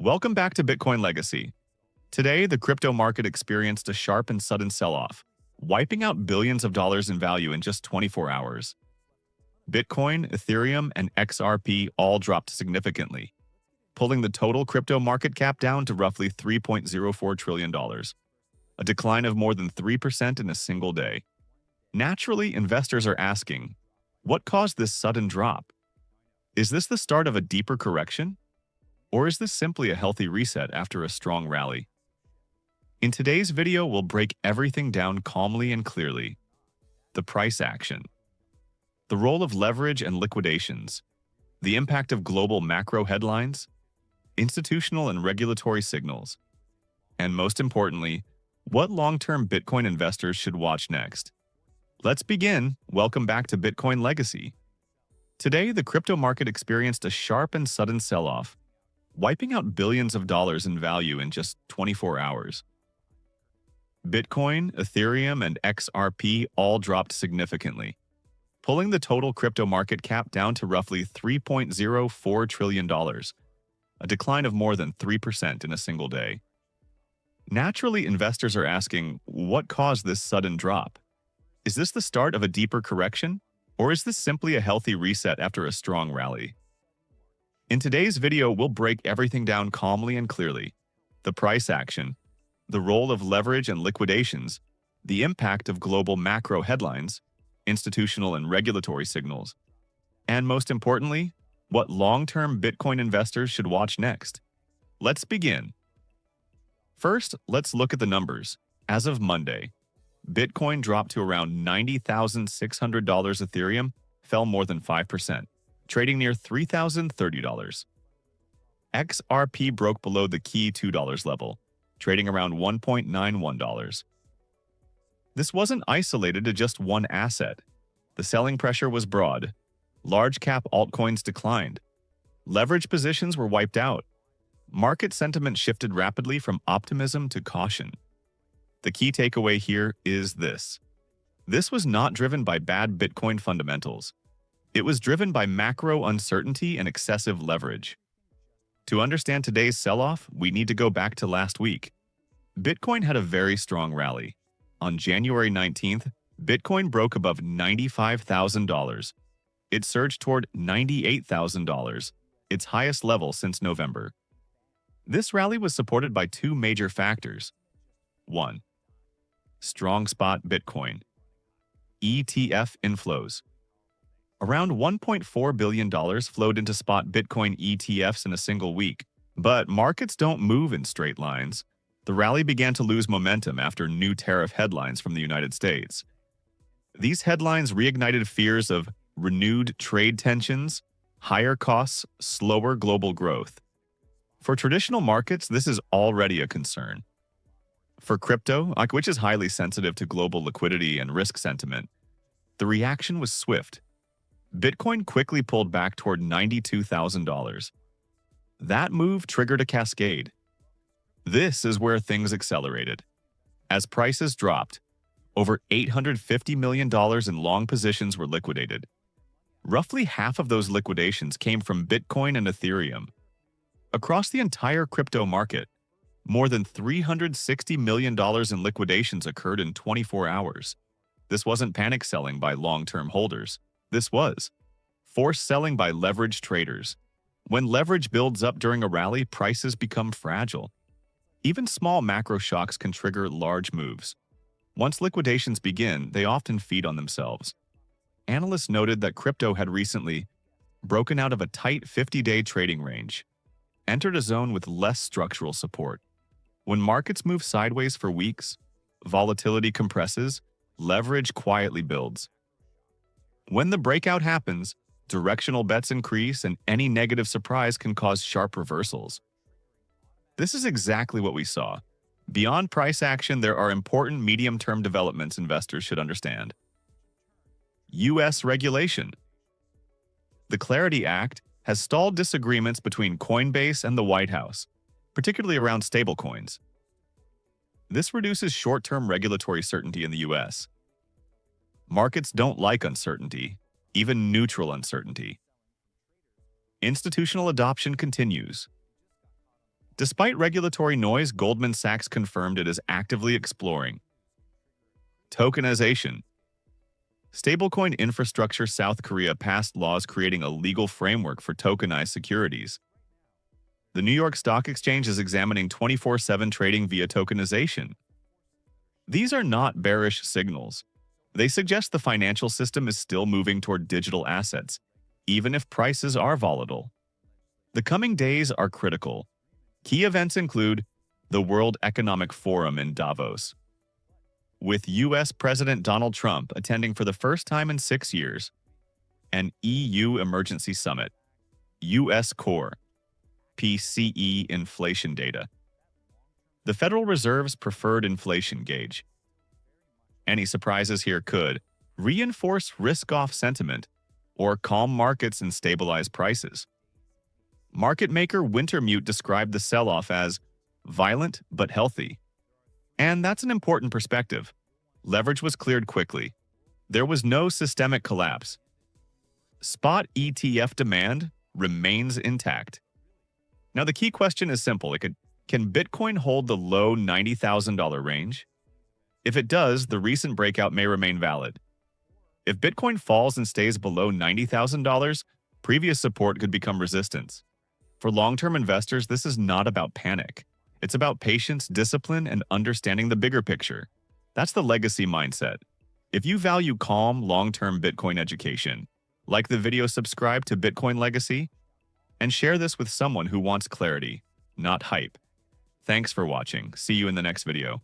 Welcome back to Bitcoin Legacy. Today, the crypto market experienced a sharp and sudden sell-off, wiping out billions of dollars in value in just 24 hours. Bitcoin, Ethereum, and XRP all dropped significantly, pulling the total crypto market cap down to roughly $3.04 trillion, a decline of more than 3% in a single day. Naturally, investors are asking, what caused this sudden drop? Is this the start of a deeper correction? Or is this simply a healthy reset after a strong rally? In today's video, we'll break everything down calmly and clearly. The price action, the role of leverage and liquidations, the impact of global macro headlines, institutional and regulatory signals, and most importantly, what long-term Bitcoin investors should watch next. Let's begin. Welcome back to Bitcoin Legacy. Today, the crypto market experienced a sharp and sudden sell-off, wiping out billions of dollars in value in just 24 hours. Bitcoin, Ethereum, and XRP all dropped significantly, pulling the total crypto market cap down to roughly $3.04 trillion, a decline of more than 3% in a single day. Naturally, investors are asking, what caused this sudden drop? Is this the start of a deeper correction, or is this simply a healthy reset after a strong rally? In today's video, we'll break everything down calmly and clearly. The price action, the role of leverage and liquidations, the impact of global macro headlines, institutional and regulatory signals, and most importantly, what long-term Bitcoin investors should watch next. Let's begin. First, let's look at the numbers. As of Monday, Bitcoin dropped to around $90,600. Ethereum fell more than 5%. Trading near $3,030. XRP broke below the key $2 level, trading around $1.91. This wasn't isolated to just one asset. The selling pressure was broad. Large-cap altcoins declined. Leverage positions were wiped out. Market sentiment shifted rapidly from optimism to caution. The key takeaway here is this. This was not driven by bad Bitcoin fundamentals. It was driven by macro uncertainty and excessive leverage. To understand today's sell-off, we need to go back to last week. Bitcoin had a very strong rally. On January 19th, Bitcoin broke above $95,000. It surged toward $98,000, its highest level since November. This rally was supported by two major factors. 1. Strong spot Bitcoin. ETF inflows. Around $1.4 billion flowed into spot Bitcoin ETFs in a single week. But markets don't move in straight lines. The rally began to lose momentum after new tariff headlines from the United States. These headlines reignited fears of renewed trade tensions, higher costs, slower global growth. For traditional markets, this is already a concern. For crypto, which is highly sensitive to global liquidity and risk sentiment, the reaction was swift. Bitcoin quickly pulled back toward $92,000. That move triggered a cascade. This is where things accelerated. As prices dropped, over $850 million in long positions were liquidated. Roughly half of those liquidations came from Bitcoin and Ethereum. Across the entire crypto market, more than $360 million in liquidations occurred in 24 hours. This wasn't panic selling by long-term holders. This was forced selling by leveraged traders. When leverage builds up during a rally, prices become fragile. Even small macro shocks can trigger large moves. Once liquidations begin, they often feed on themselves. Analysts noted that crypto had recently broken out of a tight 50-day trading range, entered a zone with less structural support. When markets move sideways for weeks, volatility compresses, leverage quietly builds. When the breakout happens, directional bets increase and any negative surprise can cause sharp reversals. This is exactly what we saw. Beyond price action, there are important medium-term developments investors should understand. U.S. regulation. The Clarity Act has stalled disagreements between Coinbase and the White House, particularly around stablecoins. This reduces short-term regulatory certainty in the U.S. Markets don't like uncertainty, even neutral uncertainty. Institutional adoption continues. Despite regulatory noise, Goldman Sachs confirmed it is actively exploring tokenization. Stablecoin infrastructure. South Korea passed laws creating a legal framework for tokenized securities. The New York Stock Exchange is examining 24/7 trading via tokenization. These are not bearish signals. They suggest the financial system is still moving toward digital assets, even if prices are volatile. The coming days are critical. Key events include the World Economic Forum in Davos, with U.S. President Donald Trump attending for the first time in 6 years, an EU Emergency Summit, U.S. Core, PCE inflation data, the Federal Reserve's preferred inflation gauge. Any surprises here could reinforce risk-off sentiment or calm markets and stabilize prices. Market maker Wintermute described the sell-off as violent but healthy. And that's an important perspective. Leverage was cleared quickly. There was no systemic collapse. Spot ETF demand remains intact. Now, the key question is simple. Can Bitcoin hold the low $90,000 range? If it does, the recent breakout may remain valid. If Bitcoin falls and stays below $90,000, previous support could become resistance. For long-term investors, this is not about panic. It's about patience, discipline, and understanding the bigger picture. That's the legacy mindset. If you value calm, long-term Bitcoin education, like the video, subscribe to Bitcoin Legacy, and share this with someone who wants clarity, not hype. Thanks for watching. See you in the next video.